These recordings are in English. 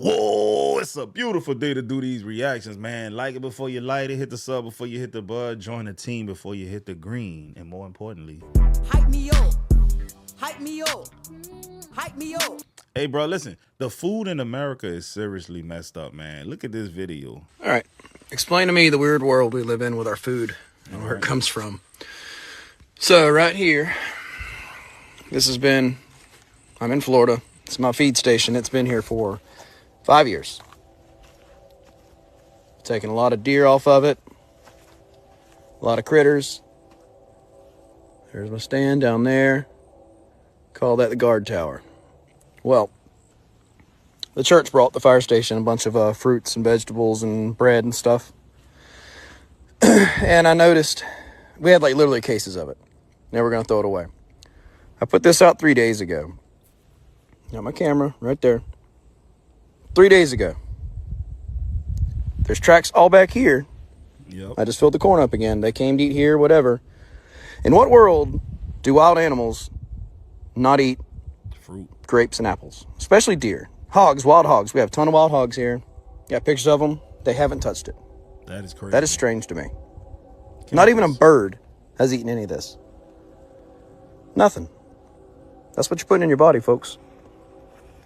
Whoa, it's a beautiful day to do these reactions, man. Like it before you light it, hit the sub before you hit the bud, join the team before you hit the green, and more importantly, hype me up, hype me up, hype me up. Hey, bro, listen, the food in America is seriously messed up, man. Look at this video. All right, explain to me the weird world we live in with our food and where it comes from. So right here, I'm in Florida. It's my feed station. It's been here for 5 years. Taking a lot of deer off of it. A lot of critters. There's my stand down there. Call that the guard tower. Well, the church brought the fire station a bunch of fruits and vegetables and bread and stuff. And I noticed we had like literally cases of it. Now we're going to throw it away. I put this out 3 days ago. Got my camera right there. 3 days ago. There's tracks all back here. Yep. I just filled the corn up again. They came to eat here, whatever. In what world do wild animals not eat Fruit, grapes and apples? Especially deer. Hogs, wild hogs. We have a ton of wild hogs here. Got pictures of them. They haven't touched it. that is crazy. That is strange to me. Not even a bird has eaten any of this. Nothing. That's what you're putting in your body, folks.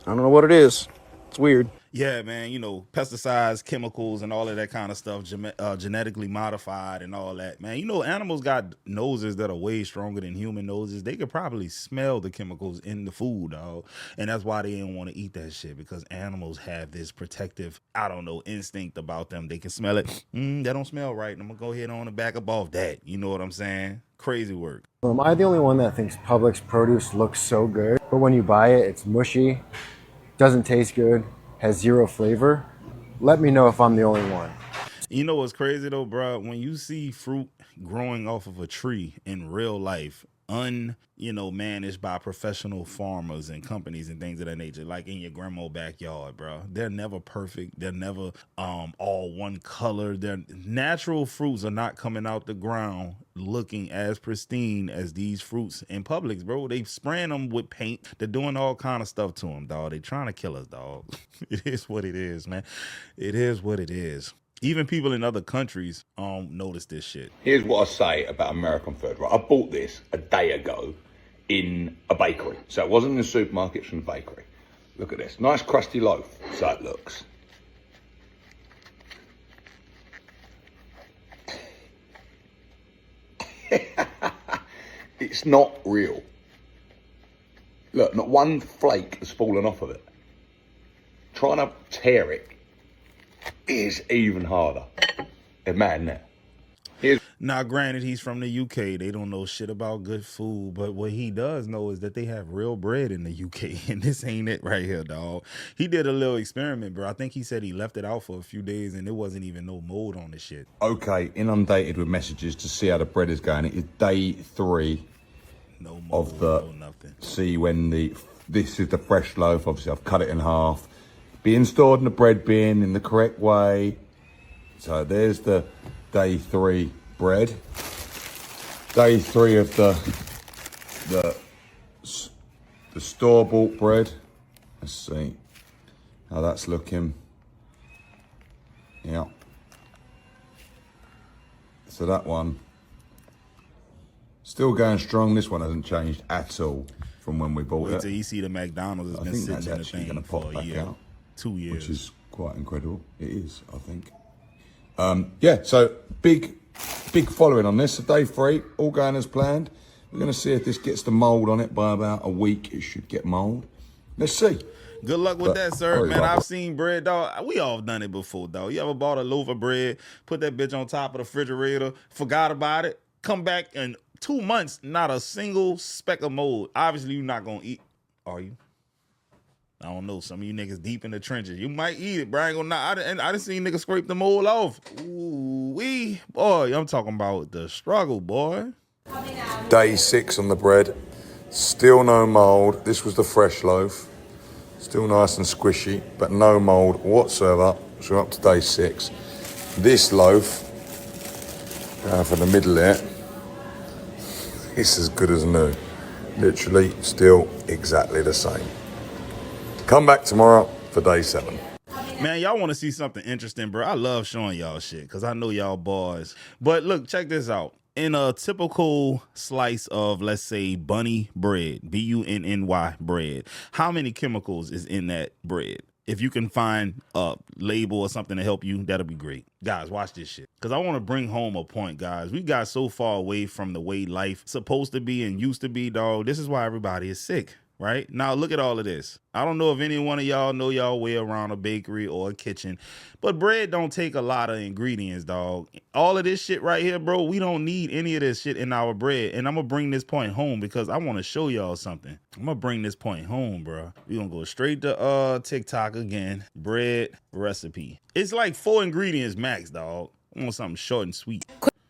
I don't know what it is. It's weird. Yeah, man, pesticides, chemicals, and all of that kind of stuff, genetically modified and all that, man. Animals got noses that are way stronger than human noses. They could probably smell the chemicals in the food, dog. And that's why they didn't want to eat that shit, because animals have this protective, instinct about them. They can smell it. That don't smell right. I'm going to go ahead on and back up off that. You know what I'm saying? Crazy work. Am I the only one that thinks Publix produce looks so good, but when you buy it, it's mushy, doesn't taste good, has zero flavor? Let me know if I'm the only one. You know what's crazy though, bro? When you see fruit growing off of a tree in real life, managed by professional farmers and companies and things of that nature, like in your grandma's backyard, bro. They're never perfect. They're never all one color. Their natural fruits are not coming out the ground looking as pristine as these fruits in Publix, bro. They spraying them with paint. They're doing all kind of stuff to them, dog. They trying to kill us, dog. It is what it is, man. It is what it is. Even people in other countries notice this shit. Here's what I say about American food, right? I bought this a day ago in a bakery. So it wasn't in the supermarket, it's from the bakery. Look at this. Nice crusty loaf, so it looks. It's not real. Look, not one flake has fallen off of it. Trying to tear it is even harder. Imagine that. Now, granted, he's from the UK. They don't know shit about good food, but what he does know is that they have real bread in the UK, and this ain't it right here, dog. He did a little experiment, bro. I think he said he left it out for a few days, and there wasn't even no mold on the shit. Okay, inundated with messages to see how the bread is going. It is day 3 no mold, of the no nothing. See when this is the fresh loaf. Obviously, I've cut it in half. Being stored in the bread bin in the correct way. So there's the day 3 bread. Day 3 of the store-bought bread. Let's see how that's looking. Yeah. So that one still going strong. This one hasn't changed at all from when we bought Wait it. till you see the McDonald's has been sitting in the thing for a year, 2 years, which is quite incredible. It is, I think. Yeah, so big following on this. So day 3, all going as planned. We're going to see if this gets the mold on it. By about a week, it should get mold. Let's see. Good luck with that, sir. Man, I've seen bread, dog. We all done it before, dog. You ever bought a loaf of bread, put that bitch on top of the refrigerator, forgot about it, come back in 2 months, not a single speck of mold. Obviously, you're not going to eat, are you? I don't know. Some of you niggas deep in the trenches. You might eat it, but I ain't gonna. I done seen niggas scrape the mold off. Ooh, boy, I'm talking about the struggle, boy. Day 6 on the bread. Still no mold. This was the fresh loaf. Still nice and squishy, but no mold whatsoever. So we're up to day 6. This loaf, for the middle there, it's as good as new. Literally still exactly the same. Come back tomorrow for day 7. Man, y'all want to see something interesting, bro? I love showing y'all shit because I know y'all boys. But look, check this out. In a typical slice of, let's say, bunny bread, bunny bread, how many chemicals is in that bread? If you can find a label or something to help you, that'll be great. Guys, watch this shit. Because I want to bring home a point, guys. We got so far away from the way life supposed to be and used to be, dog. This is why everybody is sick. Right? Now, look at all of this. I don't know if any one of y'all know y'all way around a bakery or a kitchen, but bread don't take a lot of ingredients, dog. All of this shit right here, bro, we don't need any of this shit in our bread. And I'm going to bring this point home because I want to show y'all something. I'm going to bring this point home, bro. We're going to go straight to TikTok again. Bread recipe. It's like 4 ingredients max, dog. I want something short and sweet.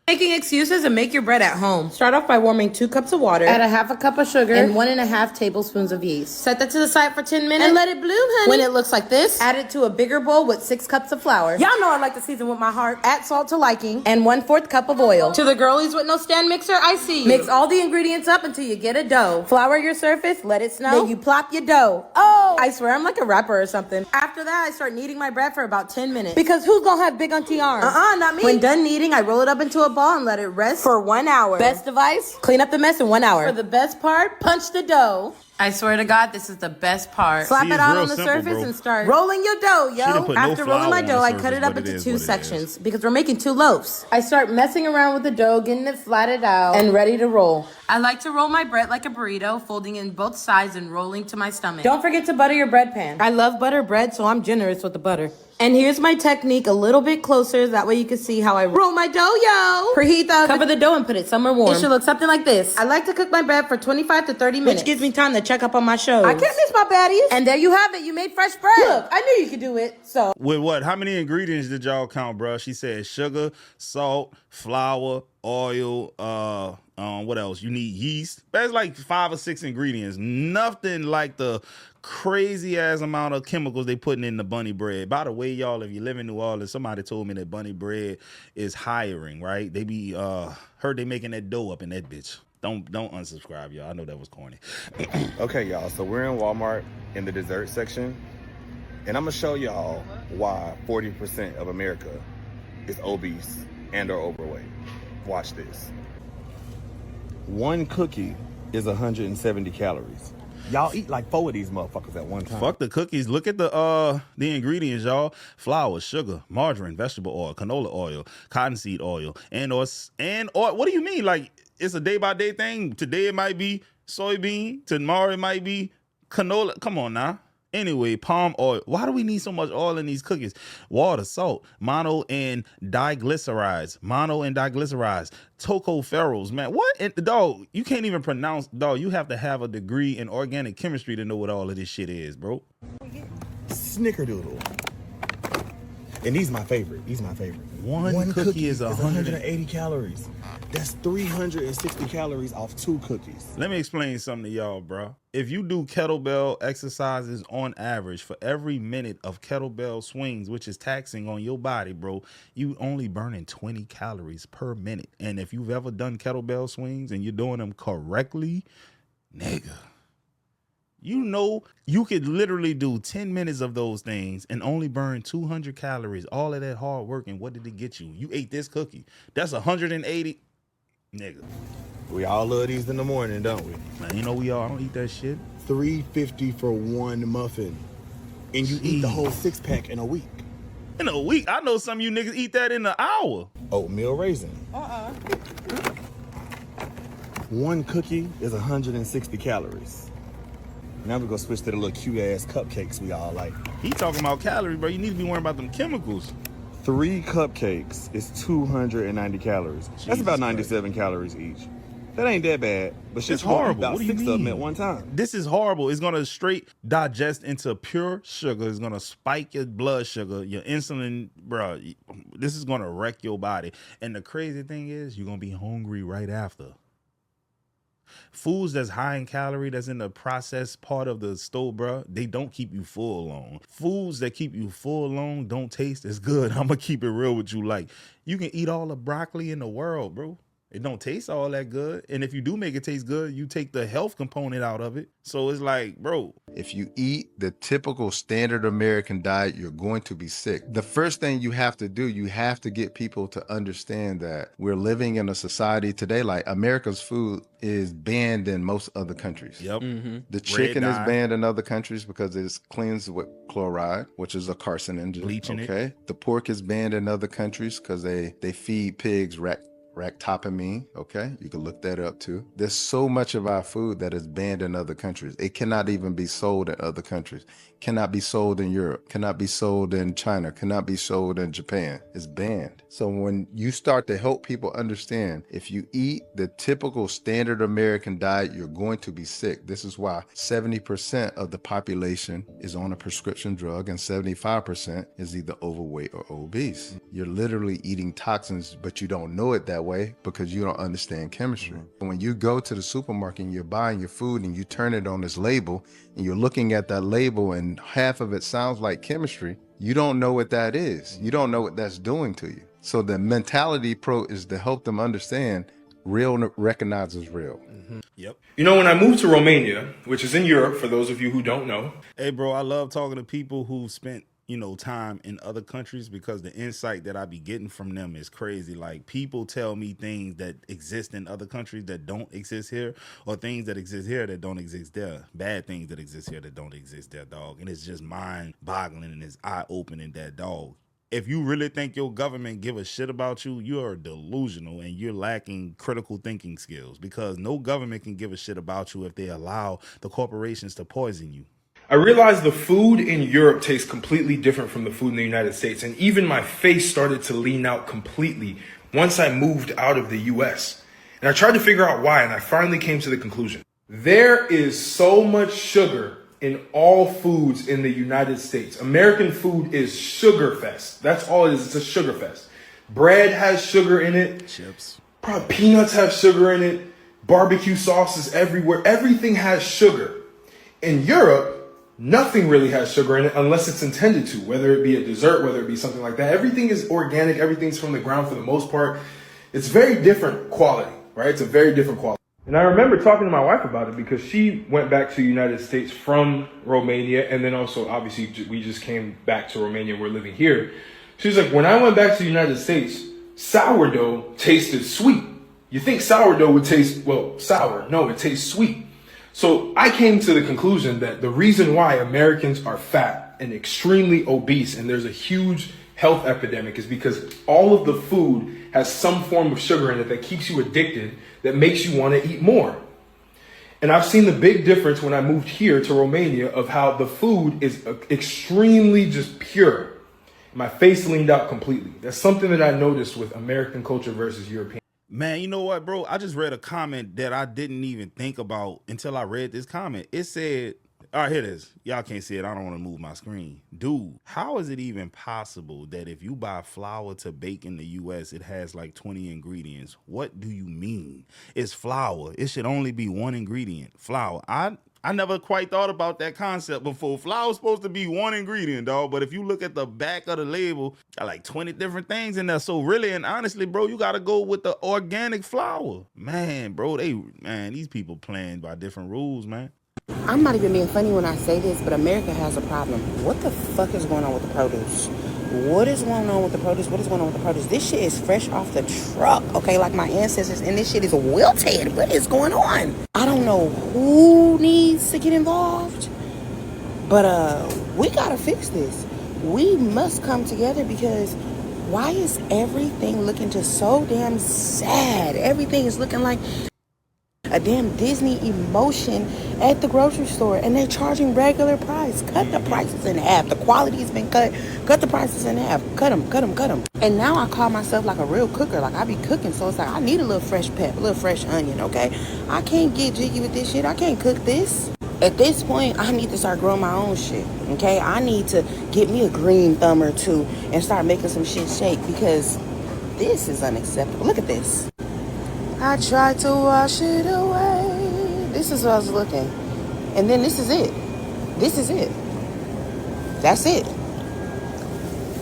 Making excuses and make your bread at home. Start off by warming 2 cups of water, add a half a cup of sugar, and 1.5 tablespoons of yeast. Set that to the side for 10 minutes and let it bloom, honey. When it looks like this, add it to a bigger bowl with 6 cups of flour. Y'all know I like to season with my heart. Add salt to liking and 1/4 cup of oil. To the girlies with no stand mixer, I see you. Mix all the ingredients up until you get a dough. Flour your surface, let it snow. Then you plop your dough. Oh, I swear I'm like a rapper or something. After that, I start kneading my bread for about 10 minutes. Because who's gonna have big auntie arms? Not me. When done kneading, I roll it up into a ball and let it rest for 1 hour. Best device? Clean up the mess in 1 hour. For the best part, punch the dough. I swear to God, this is the best part. Slap it out on the surface and start rolling your dough, yo. After rolling my dough, I cut it up into 2 sections because we're making 2 loaves. I start messing around with the dough, getting it flattened out and ready to roll. I like to roll my bread like a burrito, folding in both sides and rolling to my stomach. Don't forget to butter your bread pan. I love butter bread, so I'm generous with the butter. And here's my technique a little bit closer, that way you can see how I roll my dough, yo. Preheat the oven. Cover the dough and put it somewhere warm. It should look something like this. I like to cook my bread for 25 to 30 minutes. Which gives me time to check up on my shows. I can't miss my baddies. And there you have it. You made fresh bread. Look, I knew you could do it, so. With what? How many ingredients did y'all count, bro? She said sugar, salt, flour, oil, what else? You need yeast. That's like 5 or 6 ingredients. Nothing like the crazy ass amount of chemicals they putting in the bunny bread. By the way, y'all, if you live in New Orleans, somebody told me that bunny bread is hiring, right? They be heard they making that dough up in that bitch. Don't unsubscribe, y'all. I know that was corny. Okay, y'all, so we're in Walmart in the dessert section, and I'm gonna show y'all why 40% of America is obese and or overweight. Watch this. 1 cookie is 170 calories. Y'all eat like 4 of these motherfuckers at one time. Fuck the cookies. Look at the ingredients, y'all. Flour, sugar, margarine, vegetable oil, canola oil, cottonseed oil, and oil. What do you mean? Like, it's a day-by-day thing. Today it might be soybean. Tomorrow it might be canola. Come on now. Anyway, palm oil. Why do we need so much oil in these cookies? Water, salt, mono and diglycerides, tocopherols, man. What? And, dog, you can't even pronounce, dog, you have to have a degree in organic chemistry to know what all of this shit is, bro. Snickerdoodle. And these my favorite. One cookie is 180 calories. That's 360 calories off 2 cookies. Let me explain something to y'all, bro. If you do kettlebell exercises on average, for every minute of kettlebell swings, which is taxing on your body, bro, you only burning 20 calories per minute. And if you've ever done kettlebell swings and you're doing them correctly, nigga, you know you could literally do 10 minutes of those things and only burn 200 calories. All of that hard work, and what did it get you? You ate this cookie. That's 180. Nigga. We all love these in the morning, don't we? Man, you know we all don't eat that shit. $3.50 for 1 muffin. And you eat the whole 6-pack in a week. In a week? I know some of you niggas eat that in an hour. Oatmeal raisin. 1 cookie is 160 calories. Now we're gonna switch to the little cute ass cupcakes we all like. He talking about calories, bro. You need to be worrying about them chemicals. 3 cupcakes is 290 calories. That's about 97 calories each. That ain't that bad, but shit's horrible. About 6 of them at one time. This is horrible. It's gonna straight digest into pure sugar. It's gonna spike your blood sugar, your insulin, bro. This is gonna wreck your body. And the crazy thing is, you're gonna be hungry right after. Foods that's high in calorie, that's in the processed part of the stove, bro, they don't keep you full long. Foods that keep you full long don't taste as good. I'm gonna keep it real with you. Like, you can eat all the broccoli in the world, bro. It don't taste all that good. And if you do make it taste good, you take the health component out of it. So it's like, bro, if you eat the typical standard American diet, you're going to be sick. The first thing you have to do, you have to get people to understand that we're living in a society today, like America's food is banned in most other countries. Yep. The chicken is banned in other countries because it's cleansed with chloride, which is a carcinogen. Bleaching it. Okay. The pork is banned in other countries because they feed pigs ractopamine. Okay, you can look that up too. There's so much of our food that is banned in other countries. It cannot even be sold in other countries. Cannot be sold in Europe. Cannot be sold in China. Cannot be sold in Japan. It's banned. So when you start to help people understand, if you eat the typical standard American diet, you're going to be sick. This is why 70% of the population is on a prescription drug and 75% is either overweight or obese. You're literally eating toxins, but you don't know it that way because you don't understand chemistry. When you go to the supermarket and you're buying your food and you turn it on this label and you're looking at that label and half of it sounds like chemistry, you don't know what that is. You don't know what that's doing to you. So the mentality pro is to help them understand real recognizes real. Yep. You know, when I moved to Romania, which is in Europe, for those of you who don't know. Hey, bro, I love talking to people who spent, time in other countries because the insight that I be getting from them is crazy. Like, people tell me things that exist in other countries that don't exist here, or things that exist here that don't exist there. Bad things that exist here that don't exist there, dog. And it's just mind-boggling and it's eye-opening, that, dog. If you really think your government give a shit about you, you are delusional and you're lacking critical thinking skills, because no government can give a shit about you if they allow the corporations to poison you. I realized the food in Europe tastes completely different from the food in the United States. And even my face started to lean out completely once I moved out of the US. And I tried to figure out why, and I finally came to the conclusion. There is so much sugar in all foods in the United States. American food is sugar fest. That's all it is. It's a sugar fest. Bread has sugar in it. Chips. Probably peanuts have sugar in it. Barbecue sauce is everywhere. Everything has sugar. In Europe, nothing really has sugar in it unless it's intended to, whether it be a dessert, whether it be something like that. Everything is organic. Everything's from the ground for the most part. It's very different quality, right? It's a very different quality. And I remember talking to my wife about it because she went back to the United States from Romania. And then also, obviously, we just came back to Romania. We're living here. She was like, when I went back to the United States, sourdough tasted sweet. You think sourdough would taste, well, sour. No, it tastes sweet. So I came to the conclusion that the reason why Americans are fat and extremely obese and there's a huge health epidemic is because all of the food has some form of sugar in it that keeps you addicted, that makes you want to eat more. And I've seen the big difference when I moved here to Romania of how the food is extremely just pure. My face leaned out completely. That's something that I noticed with American culture versus European. Man, you know what, bro? I just read a comment that I didn't even think about until I read this comment. It said, all right, here it is. Y'all can't see it. I don't want to move my screen. Dude, how is it even possible that if you buy flour to bake in the U.S., it has like 20 ingredients? What do you mean? It's flour. It should only be one ingredient, flour. I never quite thought about that concept before. Flour's supposed to be one ingredient, dog. But if you look at the back of the label, got like 20 different things in there. So really and honestly, bro, you got to go with the organic flour. Man, bro, these people playing by different rules, man. I'm not even being funny when I say this, but America has a problem. What the fuck is going on with the produce? What is going on with the produce? What is going on with the produce? This shit is fresh off the truck, okay? Like my ancestors, and this shit is wilted. What is going on? I don't know who needs to get involved, but we gotta fix this. We must come together because why is everything looking just so damn sad? Everything is looking like a damn Disney emotion at the grocery store, and they're charging regular price. Cut the prices in half. The quality has been cut. Cut the prices in half. Cut them. And now I call myself like a real cooker. Like I be cooking, so it's like I need a little fresh pep, a little fresh onion, okay? I can't get jiggy with this shit. I can't cook this. At this point, I need to start growing my own shit, okay? I need to get me a green thumb or two and start making some shit shake because this is unacceptable. Look at this. I tried to wash it away. This is what I was looking. And then this is it. That's it.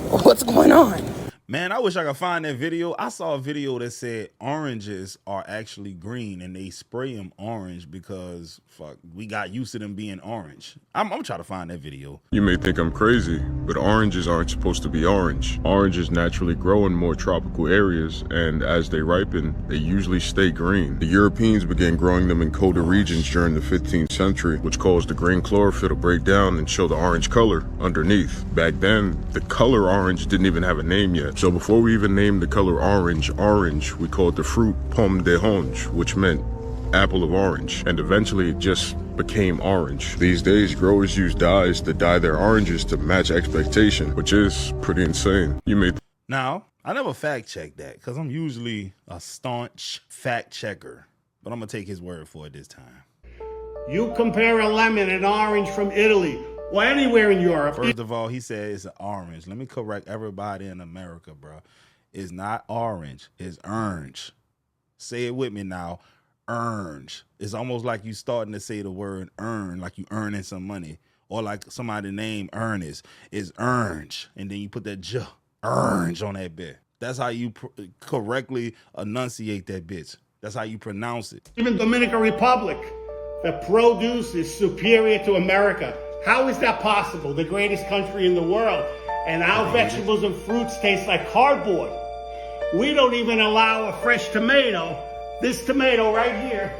What's going on? Man, I wish I could find that video. I saw a video that said oranges are actually green and they spray them orange because fuck, we got used to them being orange. I'm trying to find that video. You may think I'm crazy, but oranges aren't supposed to be orange. Oranges naturally grow in more tropical areas, and as they ripen, they usually stay green. The Europeans began growing them in colder regions during the 15th century, which caused the green chlorophyll to break down and show the orange color underneath. Back then, the color orange didn't even have a name yet. So before we even named the color orange, we called the fruit pomme d'orange, which meant apple of orange, and eventually it just became orange. These days, growers use dyes to dye their oranges to match expectation, which is pretty insane. You may Now, I never fact checked that because I'm usually a staunch fact checker, but I'm gonna take his word for it this time. You compare a lemon and orange from Italy or anywhere in Europe. First of all, he said it's an orange. Let me correct everybody in America, bro. It's not orange. It's orange. Say it with me now. Orange. It's almost like you starting to say the word earn, like you earning some money, or like somebody named Ernest. It's orange, and then you put that orange on that bit. That's how you correctly enunciate that bitch. That's how you pronounce it. Even Dominican Republic, the produce is superior to America. How is that possible? The greatest country in the world. And our vegetables and fruits taste like cardboard. We don't even allow a fresh tomato. This tomato right here,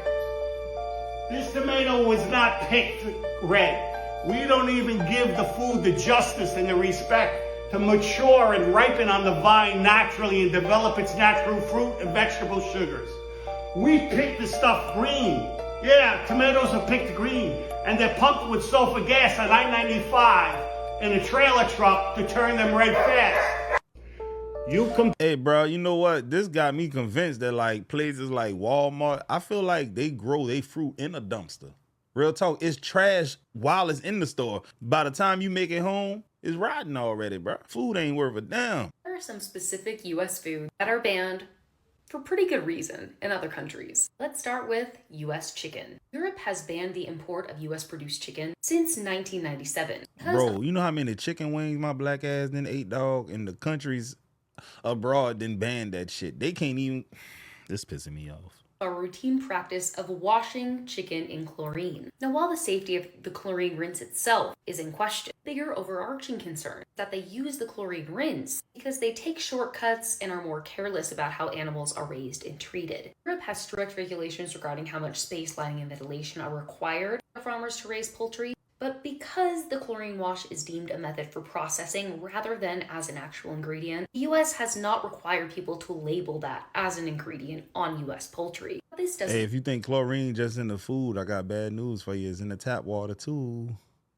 this tomato was not picked red. We don't even give the food the justice and the respect to mature and ripen on the vine naturally and develop its natural fruit and vegetable sugars. We pick the stuff green. Yeah, tomatoes are picked green, and they're pumped with sulfur gas on I-95 in a trailer truck to turn them red fast. Hey, bro, you know what? This got me convinced that like places like Walmart, I feel like they grow their fruit in a dumpster. Real talk, it's trash while it's in the store. By the time you make it home, it's rotten already, bro. Food ain't worth a damn. There are some specific U.S. foods that are banned for pretty good reason in other countries. Let's start with U.S. chicken. Europe has banned the import of U.S. produced chicken since 1997. Bro, you know how many chicken wings my black ass done ate, dog? And the countries abroad didn't ban that shit. They can't even... This pissing me off. A routine practice of washing chicken in chlorine. Now, while the safety of the chlorine rinse itself is in question, the bigger overarching concern is that they use the chlorine rinse because they take shortcuts and are more careless about how animals are raised and treated. Europe has strict regulations regarding how much space, lighting, and ventilation are required for farmers to raise poultry. But because the chlorine wash is deemed a method for processing rather than as an actual ingredient, the US has not required people to label that as an ingredient on US poultry. This doesn't Hey, if you think chlorine just in the food, I got bad news for you. It's in the tap water too.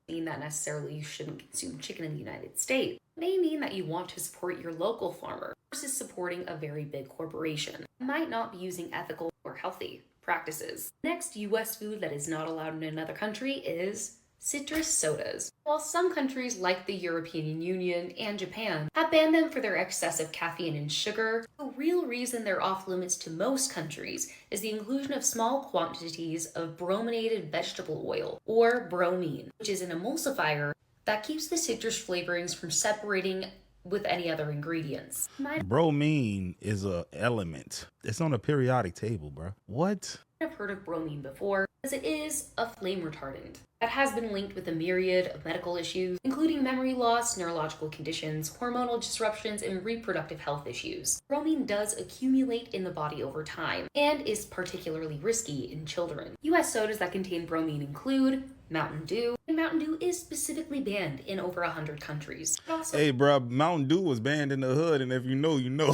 mean that necessarily you shouldn't consume chicken in the United States. It may mean that you want to support your local farmer versus supporting a very big corporation. You might not be using ethical or healthy practices. Next US food that is not allowed in another country is citrus sodas. While some countries like the European Union and Japan have banned them for their excessive caffeine and sugar, the real reason they're off limits to most countries is the inclusion of small quantities of brominated vegetable oil, or bromine, which is an emulsifier that keeps the citrus flavorings from separating with any other ingredients. Bromine is a element. It's on a periodic table, bro. What? I've heard of bromine before, as it is a flame retardant that has been linked with a myriad of medical issues, including memory loss, neurological conditions, hormonal disruptions, and reproductive health issues. Bromine does accumulate in the body over time and is particularly risky in children. US sodas that contain bromine include Mountain Dew, and Mountain Dew is specifically banned in over 100 countries. Hey, bro, Mountain Dew was banned in the hood, and if you know, you know.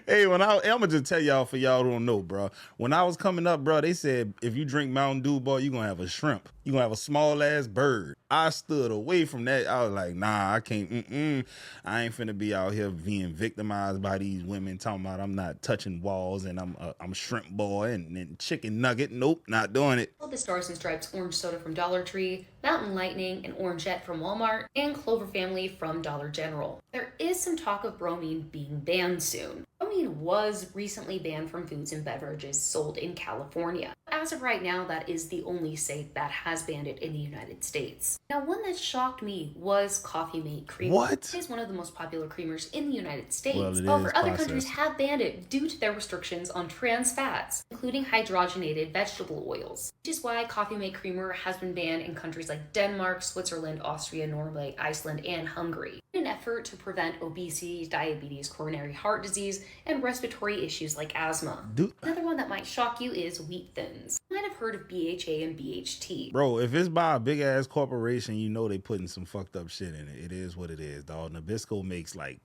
Hey, I'm gonna just tell y'all for y'all who don't know, bro. When I was coming up, bro, they said if you drink Mountain Dew, boy, you gonna have a shrimp. You gonna have a small ass bird. I stood away from that. I was like, nah, I can't. I ain't finna be out here being victimized by these women talking about I'm not touching walls and I'm shrimp boy and chicken nugget. Nope, not doing it. The Stars and Stripes orange soda from Dollar Tree, Mountain Lightning and Orangette from Walmart, and Clover Family from Dollar General. There is some talk of bromine being banned soon. Bromine was recently banned from foods and beverages sold in California. As of right now, that is the only state that has banned it in the United States. Now, one that shocked me was Coffee Mate Creamer. What? It is one of the most popular creamers in the United States. Well, it is However, other countries processed. have banned it due to their restrictions on trans fats, including hydrogenated vegetable oils, which is why Coffee Mate Creamer has been banned in countries like Denmark, Switzerland, Austria, Norway, Iceland, and Hungary, in an effort to prevent obesity, diabetes, coronary heart disease, and respiratory issues like asthma. Another one that might shock you is wheat thins. You might have heard of BHA and BHT. Bro, if it's by a big ass corporation, you know they putting some fucked up shit in it. It is what it is, dog. Nabisco makes like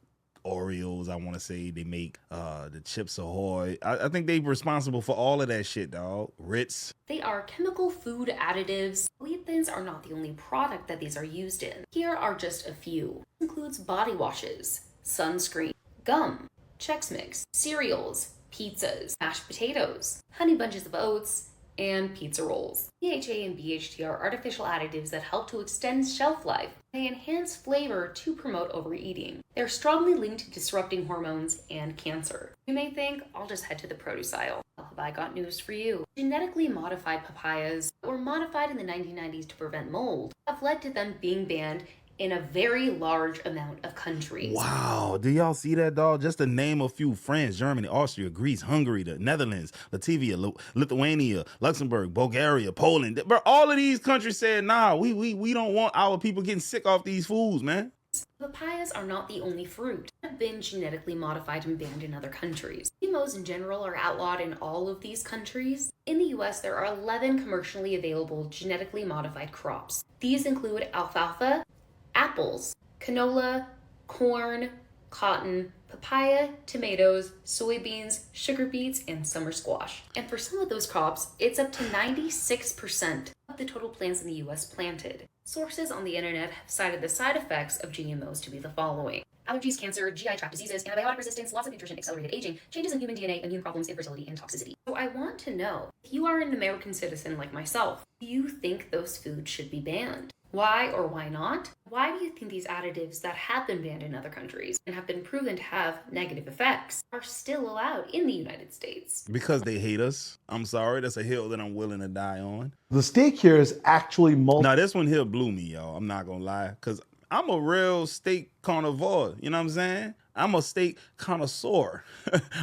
Oreos, I want to say. They make the Chips Ahoy. I think they responsible for all of that shit, dog. Ritz. They are chemical food additives. Wheat thins are not the only product that these are used in. Here are just a few. This includes body washes, sunscreen, gum, Chex Mix, cereals, pizzas, mashed potatoes, honey bunches of oats, and pizza rolls. BHA and BHT are artificial additives that help to extend shelf life. They enhance flavor to promote overeating. They're strongly linked to disrupting hormones and cancer. You may think, I'll just head to the produce aisle. Well, have I got news for you? Genetically modified papayas that were modified in the 1990s to prevent mold have led to them being banned in a very large amount of countries. Wow, do y'all see that, dog? Just to name a few: France, Germany, Austria, Greece, Hungary, the Netherlands, Latvia, Lithuania, Luxembourg, Bulgaria, Poland. Bro, all of these countries said, nah, we don't want our people getting sick off these foods, man. Papayas are not the only fruit that have been genetically modified and banned in other countries. GMOs in general are outlawed in all of these countries. In the US, there are 11 commercially available genetically modified crops. These include alfalfa, apples, canola, corn, cotton, papaya, tomatoes, soybeans, sugar beets, and summer squash. And for some of those crops, it's up to 96% of the total plants in the US planted. Sources on the internet have cited the side effects of GMOs to be the following: allergies, cancer, GI tract diseases, antibiotic resistance, loss of nutrition, accelerated aging, changes in human DNA, immune problems, infertility, and toxicity. So I want to know, if you are an American citizen like myself, do you think those foods should be banned? Why or why not? Why do you think these additives that have been banned in other countries and have been proven to have negative effects are still allowed in the United States? Because they hate us. I'm sorry, that's a hill that I'm willing to die on. The steak here is actually Now, this one here blew me, y'all. I'm not gonna lie, because I'm a real steak carnivore. You know what I'm saying? I'm a steak connoisseur.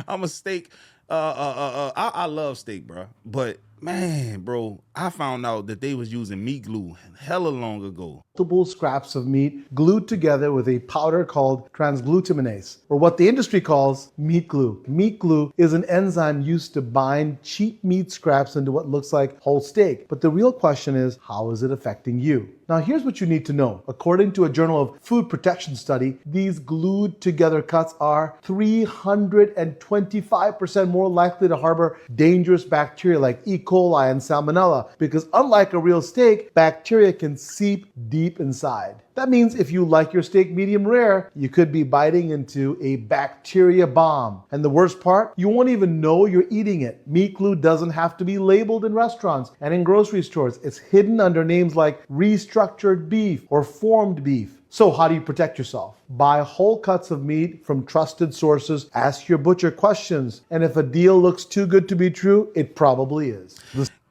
I'm a steak. I love steak, bro. But man, bro, I found out that they was using meat glue hella long ago. Multiple scraps of meat glued together with a powder called transglutaminase, or what the industry calls meat glue. Meat glue is an enzyme used to bind cheap meat scraps into what looks like whole steak. But the real question is, how is it affecting you? Now, here's what you need to know. According to a Journal of Food Protection study, these glued together cuts are 325% more likely to harbor dangerous bacteria like E. coli and salmonella, because unlike a real steak, bacteria can seep deep inside. That means if you like your steak medium rare, you could be biting into a bacteria bomb. And the worst part, you won't even know you're eating it. Meat glue doesn't have to be labeled in restaurants and in grocery stores. It's hidden under names like restructured beef or formed beef. So how do you protect yourself? Buy whole cuts of meat from trusted sources, ask your butcher questions, and if a deal looks too good to be true, it probably is.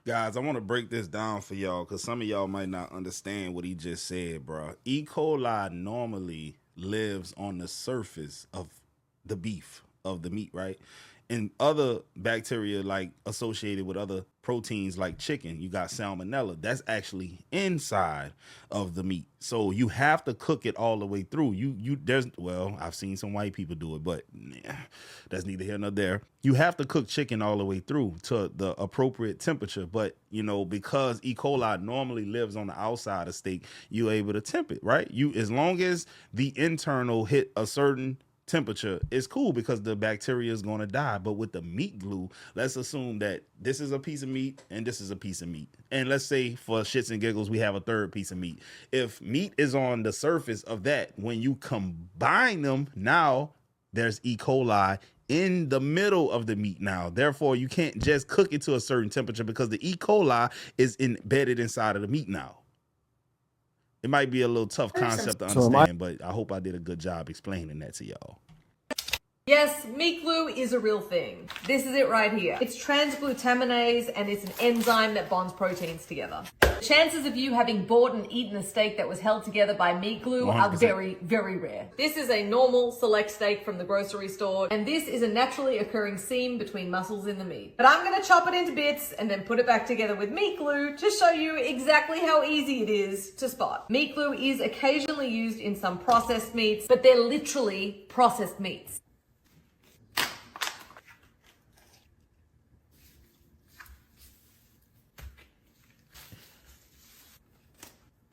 Guys, I want to break this down for y'all because some of y'all might not understand what he just said, bro. E. coli normally lives on the surface of the beef, of the meat, right? And other bacteria like associated with other proteins like chicken, you got salmonella. That's actually inside of the meat. So you have to cook it all the way through. Well, I've seen some white people do it, but that's neither here nor there. You have to cook chicken all the way through to the appropriate temperature. But, you know, because E. coli normally lives on the outside of steak, you're able to temp it, right? As long as the internal hit a certain temperature, is cool because the bacteria is going to die. But with the meat glue, let's assume that this is a piece of meat and this is a piece of meat, and let's say for shits and giggles we have a third piece of meat. If meat is on the surface of that, when you combine them, now there's E. coli in the middle of the meat now. Therefore, you can't just cook it to a certain temperature because the E. coli is embedded inside of the meat now. It might be a little tough concept to understand, but I hope I did a good job explaining that to y'all. Yes, meat glue is a real thing. This is it right here. It's transglutaminase and it's an enzyme that bonds proteins together. The chances of you having bought and eaten a steak that was held together by meat glue 100%. are very, very rare. This is a normal select steak from the grocery store, and this is a naturally occurring seam between muscles in the meat. But I'm gonna chop it into bits and then put it back together with meat glue to show you exactly how easy it is to spot. Meat glue is occasionally used in some processed meats, but they're literally processed meats.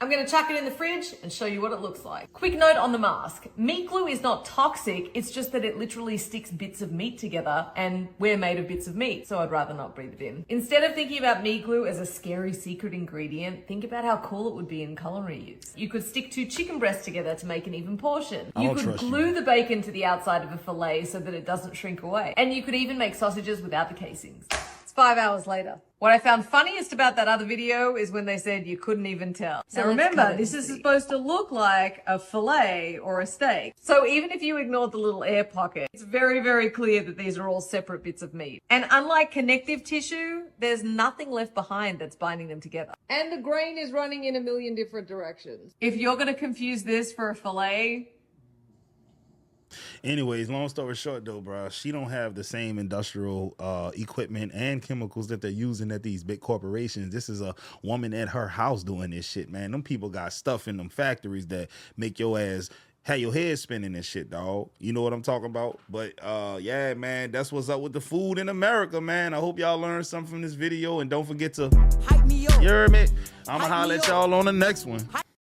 I'm gonna chuck it in the fridge and show you what it looks like. Quick note on the mask. Meat glue is not toxic, it's just that it literally sticks bits of meat together, and we're made of bits of meat, so I'd rather not breathe it in. Instead of thinking about meat glue as a scary secret ingredient, think about how cool it would be in culinary use. You could stick 2 chicken breasts together to make an even portion. You could glue the bacon to the outside of a fillet so that it doesn't shrink away. And you could even make sausages without the casings. 5 hours later. What I found funniest about that other video is when they said you couldn't even tell. So remember, this is supposed to look like a fillet or a steak. So even if you ignored the little air pocket, it's very, very clear that these are all separate bits of meat. And unlike connective tissue, there's nothing left behind that's binding them together. And the grain is running in a million different directions. If you're gonna confuse this for a fillet, anyways, long story short though, bro, she don't have the same industrial equipment and chemicals that they're using at these big corporations. This is a woman at her house doing this shit, man. Them people got stuff in them factories that make your ass have your head spinning and shit, dog. You know what I'm talking about? But yeah, man, that's what's up with the food in America, man. I hope y'all learned something from this video, and don't forget to hype me up. You heard me? I'ma holler at y'all on the next one.